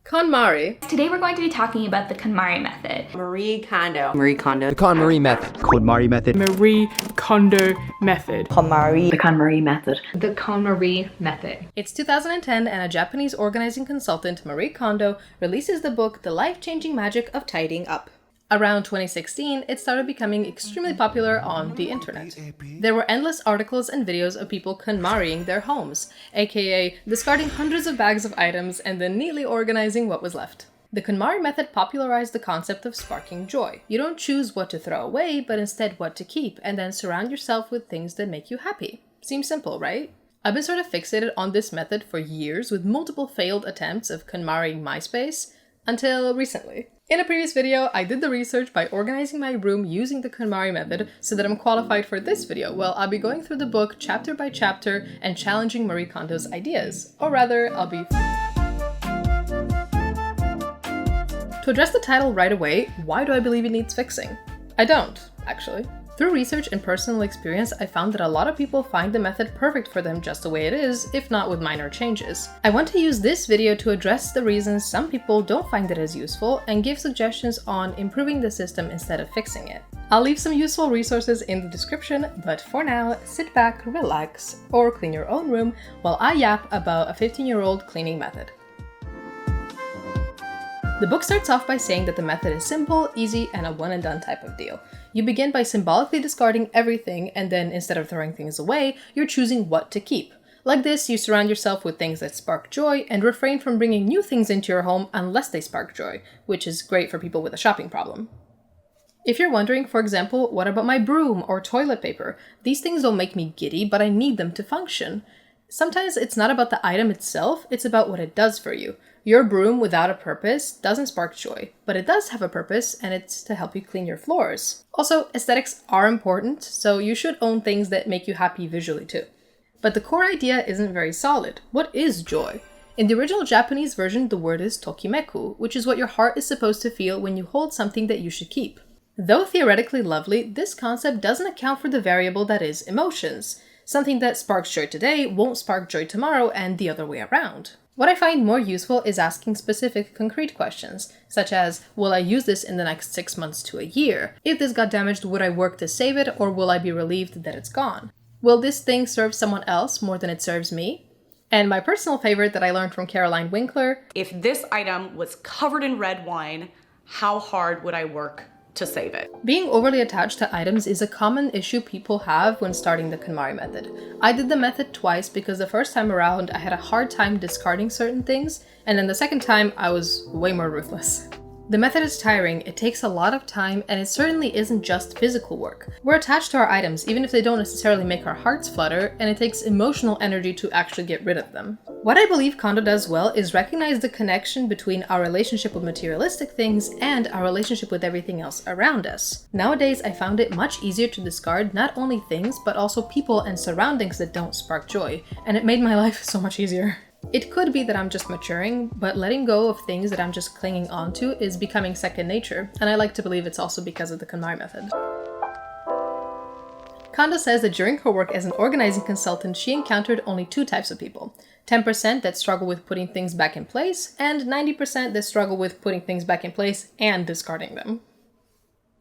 KonMari. Today we're going to be talking about the KonMari Method. Marie Kondo. The KonMari Method. KonMari Method. Marie Kondo Method. KonMari. The KonMari Method. The KonMari Method. It's 2010 and a Japanese organizing consultant, Marie Kondo, releases the book The Life-Changing Magic of Tidying Up. Around 2016, it started becoming extremely popular on the internet. There were endless articles and videos of people KonMariing their homes, aka discarding hundreds of bags of items and then neatly organizing what was left. The KonMari method popularized the concept of sparking joy. You don't choose what to throw away, but instead what to keep, and then surround yourself with things that make you happy. Seems simple, right? I've been sort of fixated on this method for years with multiple failed attempts of KonMariing my space, until recently. In a previous video, I did the research by organizing my room using the KonMari method so that I'm qualified for this video. Well, I'll be going through the book chapter by chapter and challenging Marie Kondo's ideas. Or rather, I'll be... To address the title right away, why do I believe it needs fixing? I don't, actually. Through research and personal experience, I found that a lot of people find the method perfect for them just the way it is, if not with minor changes. I want to use this video to address the reasons some people don't find it as useful and give suggestions on improving the system instead of fixing it. I'll leave some useful resources in the description, but for now, sit back, relax, or clean your own room while I yap about a 15-year-old cleaning method. The book starts off by saying that the method is simple, easy, and a one-and-done type of deal. You begin by symbolically discarding everything, and then instead of throwing things away, you're choosing what to keep. Like this, you surround yourself with things that spark joy and refrain from bringing new things into your home unless they spark joy, which is great for people with a shopping problem. If you're wondering, for example, what about my broom or toilet paper? These things don't make me giddy, but I need them to function. Sometimes it's not about the item itself, it's about what it does for you. Your broom without a purpose doesn't spark joy, but it does have a purpose, and it's to help you clean your floors. Also, aesthetics are important, so you should own things that make you happy visually too. But the core idea isn't very solid. What is joy? In the original Japanese version, the word is tokimeku, which is what your heart is supposed to feel when you hold something that you should keep. Though theoretically lovely, this concept doesn't account for the variable that is emotions. Something that sparks joy today won't spark joy tomorrow, and the other way around. What I find more useful is asking specific, concrete questions, such as, will I use this in the next 6 months to a year? If this got damaged, would I work to save it, or will I be relieved that it's gone? Will this thing serve someone else more than it serves me? And my personal favorite that I learned from Winkler, If this item was covered in red wine, how hard would I work to save it? Being overly attached to items is a common issue people have when starting the KonMari method. I did the method twice because the first time around I had a hard time discarding certain things, and then the second time I was way more ruthless. The method is tiring, it takes a lot of time, and it certainly isn't just physical work. We're attached to our items even if they don't necessarily make our hearts flutter, and it takes emotional energy to actually get rid of them. What I believe Kondo does well is recognize the connection between our relationship with materialistic things and our relationship with everything else around us. Nowadays, I found it much easier to discard not only things, but also people and surroundings that don't spark joy, and it made my life so much easier. It could be that I'm just maturing, but letting go of things that I'm just clinging onto is becoming second nature, and I like to believe it's also because of the KonMari method. Kondo says that during her work as an organizing consultant, she encountered only two types of people. 10% that struggle with putting things back in place, and 90% that struggle with putting things back in place and discarding them.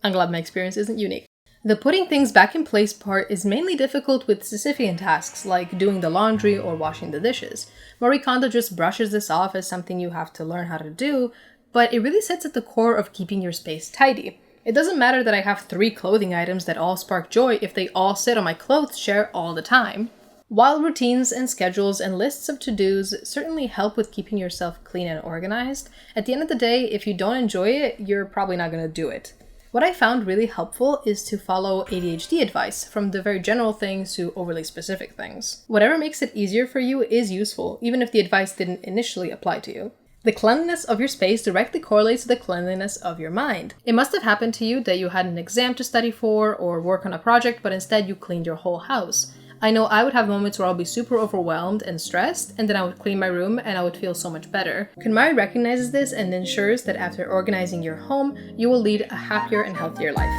I'm glad my experience isn't unique. The putting things back in place part is mainly difficult with Sisyphean tasks like doing the laundry or washing the dishes. Marie Kondo just brushes this off as something you have to learn how to do, but it really sits at the core of keeping your space tidy. It doesn't matter that I have 3 clothing items that all spark joy if they all sit on my clothes chair all the time. While routines and schedules and lists of to-dos certainly help with keeping yourself clean and organized, at the end of the day, if you don't enjoy it, you're probably not going to do it. What I found really helpful is to follow ADHD advice, from the very general things to overly specific things. Whatever makes it easier for you is useful, even if the advice didn't initially apply to you. The cleanliness of your space directly correlates to the cleanliness of your mind. It must have happened to you that you had an exam to study for or work on a project, but instead you cleaned your whole house. I know I would have moments where I'll be super overwhelmed and stressed, and then I would clean my room and I would feel so much better. KonMari recognizes this and ensures that after organizing your home, you will lead a happier and healthier life.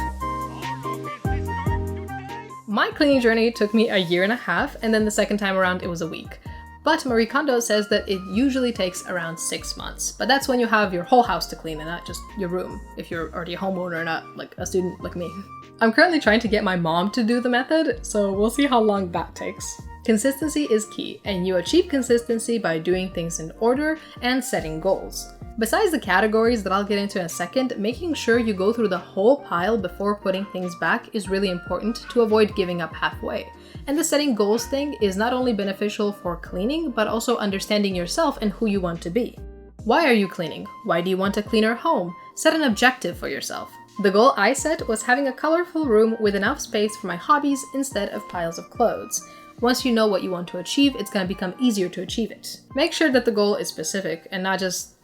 My cleaning journey took me a year and a half, and then the second time around it was a week. But Marie Kondo says that it usually takes around 6 months. But that's when you have your whole house to clean and not just your room, if you're already a homeowner, not like a student like me. I'm currently trying to get my mom to do the method, so we'll see how long that takes. Consistency is key, and you achieve consistency by doing things in order and setting goals. Besides the categories that I'll get into in a second, making sure you go through the whole pile before putting things back is really important to avoid giving up halfway. And the setting goals thing is not only beneficial for cleaning, but also understanding yourself and who you want to be. Why are you cleaning? Why do you want a cleaner home? Set an objective for yourself. The goal I set was having a colorful room with enough space for my hobbies instead of piles of clothes. Once you know what you want to achieve, it's going to become easier to achieve it. Make sure that the goal is specific and not just,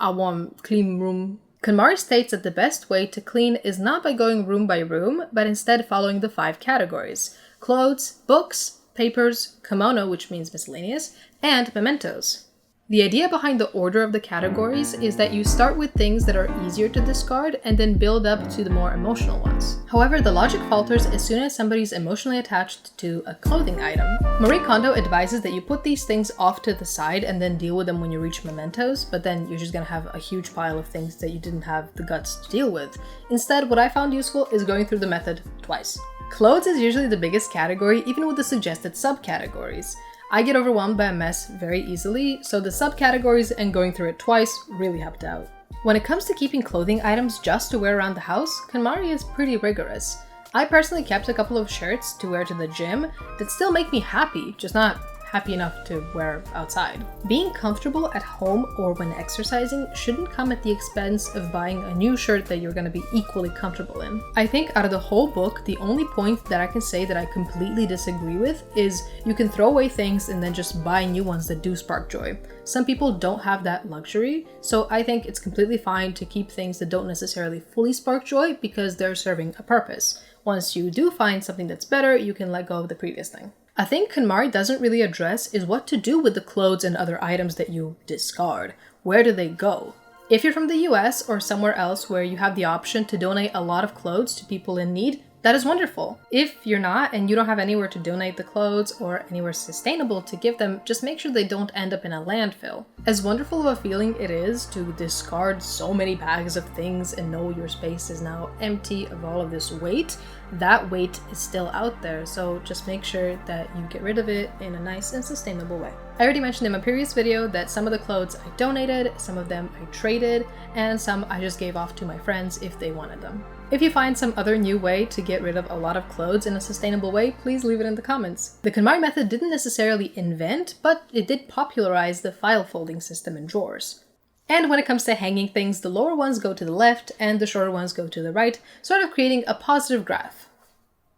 I want clean room. KonMari states that the best way to clean is not by going room by room, but instead following the 5 categories: clothes, books, papers, Komono, which means miscellaneous, and mementos. The idea behind the order of the categories is that you start with things that are easier to discard and then build up to the more emotional ones. However, the logic falters as soon as somebody's emotionally attached to a clothing item. Marie Kondo advises that you put these things off to the side and then deal with them when you reach mementos, but then you're just gonna have a huge pile of things that you didn't have the guts to deal with. Instead, what I found useful is going through the method twice. Clothes is usually the biggest category, even with the suggested subcategories. I get overwhelmed by a mess very easily, so the subcategories and going through it twice really helped out. When it comes to keeping clothing items just to wear around the house, KonMari is pretty rigorous. I personally kept a couple of shirts to wear to the gym that still make me happy, just not happy enough to wear outside. Being comfortable at home or when exercising shouldn't come at the expense of buying a new shirt that you're gonna be equally comfortable in. I think out of the whole book, the only point that I can say that I completely disagree with is you can throw away things and then just buy new ones that do spark joy. Some people don't have that luxury, so I think it's completely fine to keep things that don't necessarily fully spark joy because they're serving a purpose. Once you do find something that's better, you can let go of the previous thing. A thing KonMari doesn't really address is what to do with the clothes and other items that you discard. Where do they go? If you're from the US or somewhere else where you have the option to donate a lot of clothes to people in need, that is wonderful. If you're not and you don't have anywhere to donate the clothes or anywhere sustainable to give them, just make sure they don't end up in a landfill. As wonderful of a feeling it is to discard so many bags of things and know your space is now empty of all of this weight, that weight is still out there, so just make sure that you get rid of it in a nice and sustainable way. I already mentioned in my previous video that some of the clothes I donated, some of them I traded, and some I just gave off to my friends if they wanted them. If you find some other new way to get rid of a lot of clothes in a sustainable way, please leave it in the comments. The KonMari method didn't necessarily invent, but it did popularize the file folding system in drawers. And when it comes to hanging things, the lower ones go to the left and the shorter ones go to the right, sort of creating a positive graph.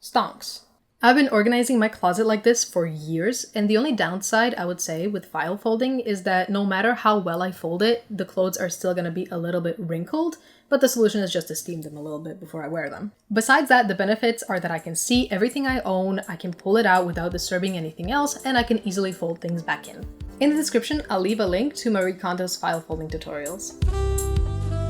Stonks. I've been organizing my closet like this for years, and the only downside I would say with file folding is that no matter how well I fold it, the clothes are still going to be a little bit wrinkled, but the solution is just to steam them a little bit before I wear them. Besides that, the benefits are that I can see everything I own, I can pull it out without disturbing anything else, and I can easily fold things back in. In the description, I'll leave a link to Marie Kondo's file folding tutorials.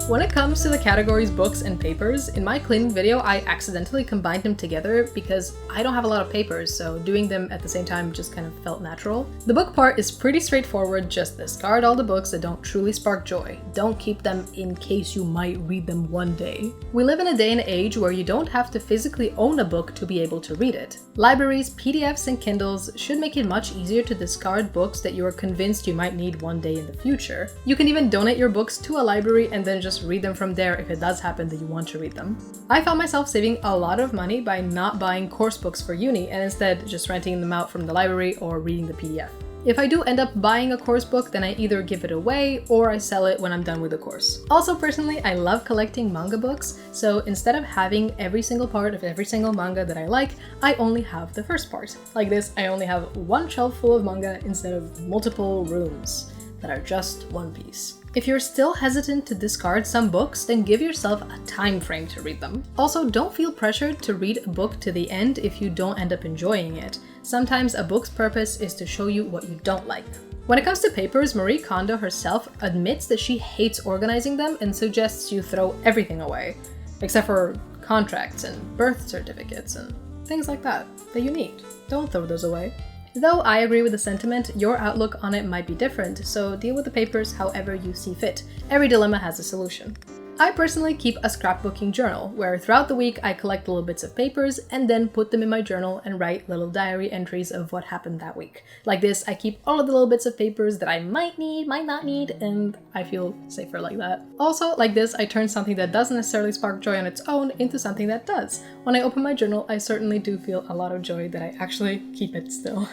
When it comes to the categories books and papers, in my cleaning video I accidentally combined them together because I don't have a lot of papers, so doing them at the same time just kind of felt natural. The book part is pretty straightforward, just discard all the books that don't truly spark joy. Don't keep them in case you might read them one day. We live in a day and age where you don't have to physically own a book to be able to read it. Libraries, PDFs, and Kindles should make it much easier to discard books that you are convinced you might need one day in the future. You can even donate your books to a library and then just read them from there if it does happen that you want to read them. I found myself saving a lot of money by not buying course books for uni and instead just renting them out from the library or reading the PDF. If I do end up buying a course book, then I either give it away or I sell it when I'm done with the course. Also, personally, I love collecting manga books, so instead of having every single part of every single manga that I like, I only have the first part. Like this, I only have one shelf full of manga instead of multiple rooms that are just one piece. If you're still hesitant to discard some books, then give yourself a time frame to read them. Also, don't feel pressured to read a book to the end if you don't end up enjoying it. Sometimes a book's purpose is to show you what you don't like. When it comes to papers, Marie Kondo herself admits that she hates organizing them and suggests you throw everything away, except for contracts and birth certificates and things like that you need. Don't throw those away. Though I agree with the sentiment, your outlook on it might be different, so deal with the papers however you see fit. Every dilemma has a solution. I personally keep a scrapbooking journal, where throughout the week I collect little bits of papers and then put them in my journal and write little diary entries of what happened that week. Like this, I keep all of the little bits of papers that I might need, might not need, and I feel safer like that. Also, like this, I turn something that doesn't necessarily spark joy on its own into something that does. When I open my journal, I certainly do feel a lot of joy that I actually keep it still.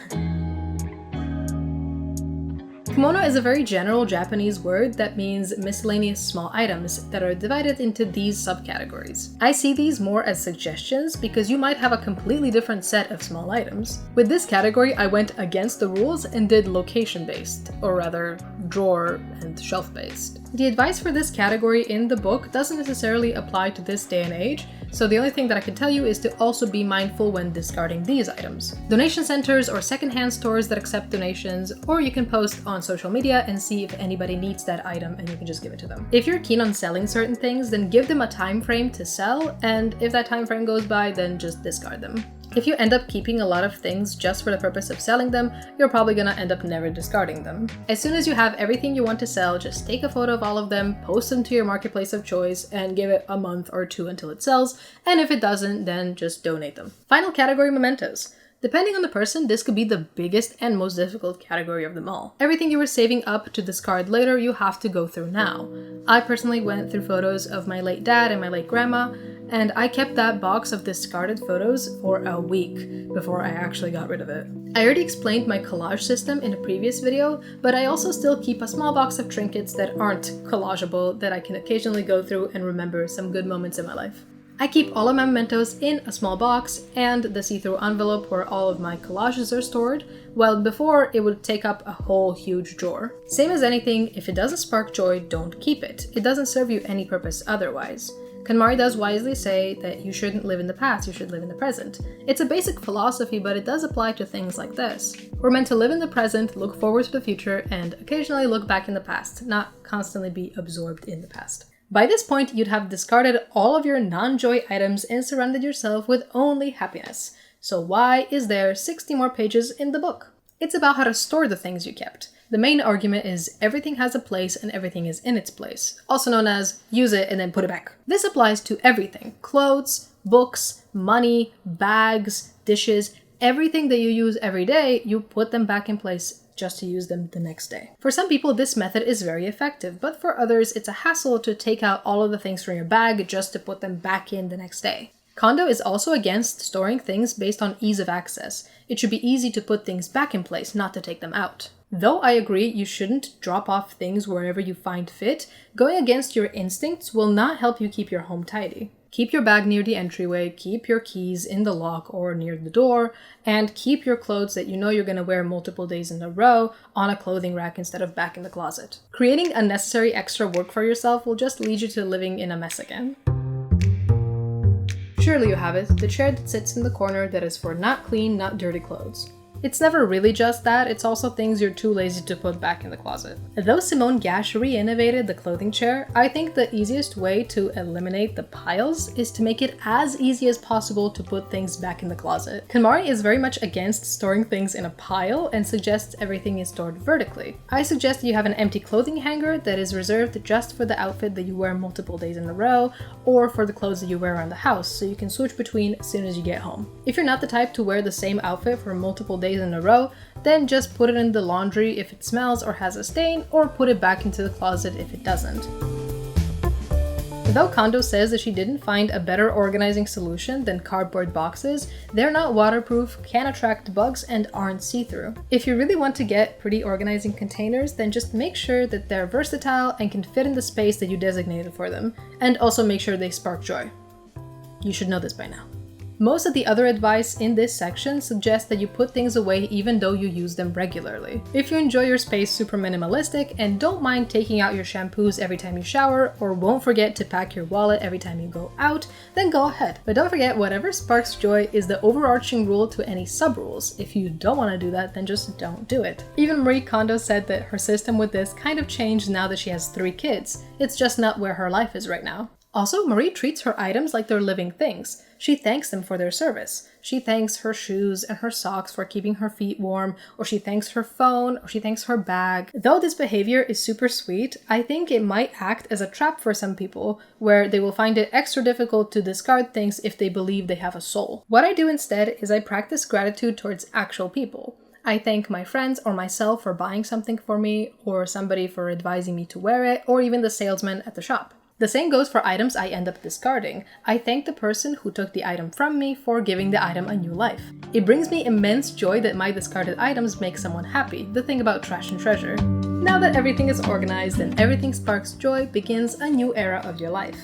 Komono is a very general Japanese word that means miscellaneous small items that are divided into these subcategories. I see these more as suggestions because you might have a completely different set of small items. With this category, I went against the rules and did location-based, or rather, drawer and shelf-based. The advice for this category in the book doesn't necessarily apply to this day and age, so the only thing that I can tell you is to also be mindful when discarding these items. Donation centers or secondhand stores that accept donations, or you can post on social media and see if anybody needs that item and you can just give it to them. If you're keen on selling certain things, then give them a time frame to sell, and if that time frame goes by, then just discard them. If you end up keeping a lot of things just for the purpose of selling them, you're probably gonna end up never discarding them. As soon as you have everything you want to sell, just take a photo of all of them, post them to your marketplace of choice, and give it a month or two until it sells, and if it doesn't, then just donate them. Final category, mementos. Depending on the person, this could be the biggest and most difficult category of them all. Everything you were saving up to discard later, you have to go through now. I personally went through photos of my late dad and my late grandma, and I kept that box of discarded photos for a week before I actually got rid of it. I already explained my collage system in a previous video, but I also still keep a small box of trinkets that aren't collageable that I can occasionally go through and remember some good moments in my life. I keep all of my mementos in a small box and the see-through envelope where all of my collages are stored, while before it would take up a whole huge drawer. Same as anything, if it doesn't spark joy, don't keep it. It doesn't serve you any purpose otherwise. KonMari does wisely say that you shouldn't live in the past, you should live in the present. It's a basic philosophy, but it does apply to things like this. We're meant to live in the present, look forward to the future, and occasionally look back in the past, not constantly be absorbed in the past. By this point, you'd have discarded all of your non-joy items and surrounded yourself with only happiness. So why is there 60 more pages in the book? It's about how to store the things you kept. The main argument is everything has a place and everything is in its place, also known as use it and then put it back. This applies to everything: clothes, books, money, bags, dishes, everything that you use every day, you put them back in place just to use them the next day. For some people, this method is very effective, but for others, it's a hassle to take out all of the things from your bag just to put them back in the next day. Kondo is also against storing things based on ease of access. It should be easy to put things back in place, not to take them out. Though I agree you shouldn't drop off things wherever you find fit, going against your instincts will not help you keep your home tidy. Keep your bag near the entryway, keep your keys in the lock or near the door, and keep your clothes that you know you're going to wear multiple days in a row on a clothing rack instead of back in the closet. Creating unnecessary extra work for yourself will just lead you to living in a mess again. Surely you have it, the chair that sits in the corner that is for not clean, not dirty clothes. It's never really just that, it's also things you're too lazy to put back in the closet. Though Simone Gash re-innovated the clothing chair, I think the easiest way to eliminate the piles is to make it as easy as possible to put things back in the closet. KonMari is very much against storing things in a pile and suggests everything is stored vertically. I suggest you have an empty clothing hanger that is reserved just for the outfit that you wear multiple days in a row, or for the clothes that you wear around the house, so you can switch between as soon as you get home. If you're not the type to wear the same outfit for multiple days in a row, then just put it in the laundry if it smells or has a stain, or put it back into the closet if it doesn't. Though Kondo says that she didn't find a better organizing solution than cardboard boxes, they're not waterproof, can attract bugs, and aren't see-through. If you really want to get pretty organizing containers, then just make sure that they're versatile and can fit in the space that you designated for them, and also make sure they spark joy. You should know this by now. Most of the other advice in this section suggests that you put things away even though you use them regularly. If you enjoy your space super minimalistic and don't mind taking out your shampoos every time you shower, or won't forget to pack your wallet every time you go out, then go ahead. But don't forget, whatever sparks joy is the overarching rule to any sub-rules. If you don't want to do that, then just don't do it. Even Marie Kondo said that her system with this kind of changed now that she has 3 kids. It's just not where her life is right now. Also, Marie treats her items like they're living things. She thanks them for their service. She thanks her shoes and her socks for keeping her feet warm, or she thanks her phone, or she thanks her bag. Though this behavior is super sweet, I think it might act as a trap for some people, where they will find it extra difficult to discard things if they believe they have a soul. What I do instead is I practice gratitude towards actual people. I thank my friends or myself for buying something for me, or somebody for advising me to wear it, or even the salesman at the shop. The same goes for items I end up discarding. I thank the person who took the item from me for giving the item a new life. It brings me immense joy that my discarded items make someone happy, the thing about trash and treasure. Now that everything is organized and everything sparks joy, begins a new era of your life.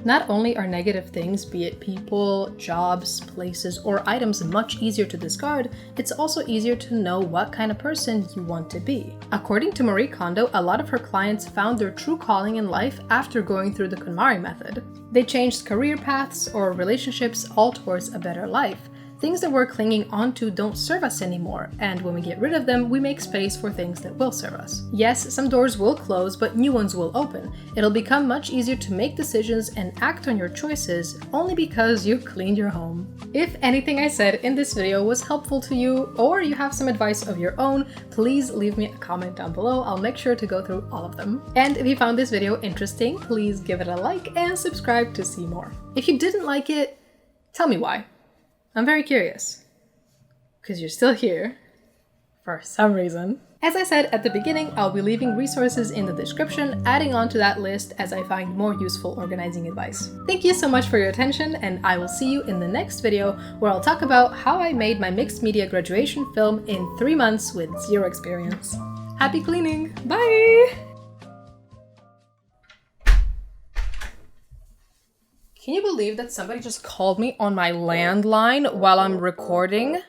Not only are negative things, be it people, jobs, places, or items, much easier to discard, it's also easier to know what kind of person you want to be. According to Marie Kondo, a lot of her clients found their true calling in life after going through the KonMari method. They changed career paths or relationships all towards a better life. Things that we're clinging onto don't serve us anymore, and when we get rid of them, we make space for things that will serve us. Yes, some doors will close, but new ones will open. It'll become much easier to make decisions and act on your choices only because you cleaned your home. If anything I said in this video was helpful to you, or you have some advice of your own, please leave me a comment down below. I'll make sure to go through all of them. And if you found this video interesting, please give it a like and subscribe to see more. If you didn't like it, tell me why. I'm very curious, because you're still here, for some reason. As I said at the beginning, I'll be leaving resources in the description, adding on to that list as I find more useful organizing advice. Thank you so much for your attention, and I will see you in the next video, where I'll talk about how I made my mixed media graduation film in 3 months with zero experience. Happy cleaning! Bye! Can you believe that somebody just called me on my landline while I'm recording?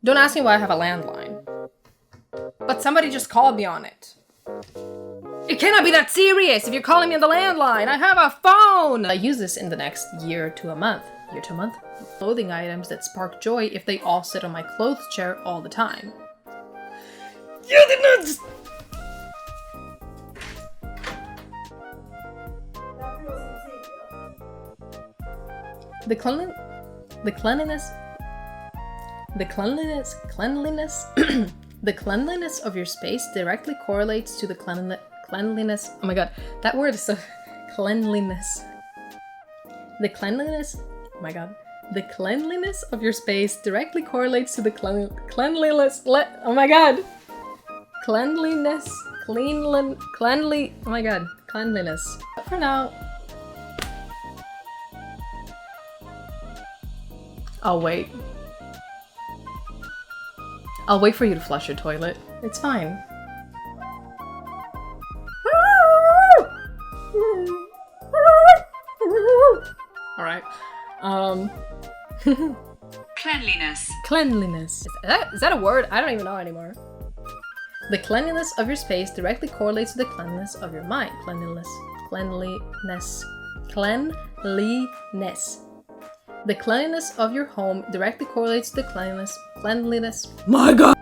Don't ask me why I have a landline. But somebody just called me on it. It cannot be that serious if you're calling me on the landline. I have a phone! I use this in the next year to a month. Year to a month? Clothing items that spark joy if they all sit on my clothes chair all the time. You did not just... The cleanliness of your space directly correlates to the cleanliness. Oh my god, that word is so cleanliness. The cleanliness of your space directly correlates to the cleanliness. Oh my god, cleanliness. Oh my god, cleanliness. But for now. I'll wait. I'll wait for you to flush your toilet. It's fine. Alright. Cleanliness. Cleanliness. Is that a word? I don't even know anymore. The cleanliness of your space directly correlates to the cleanliness of your mind. Cleanliness. The cleanliness of your home directly correlates to the cleanliness. My god!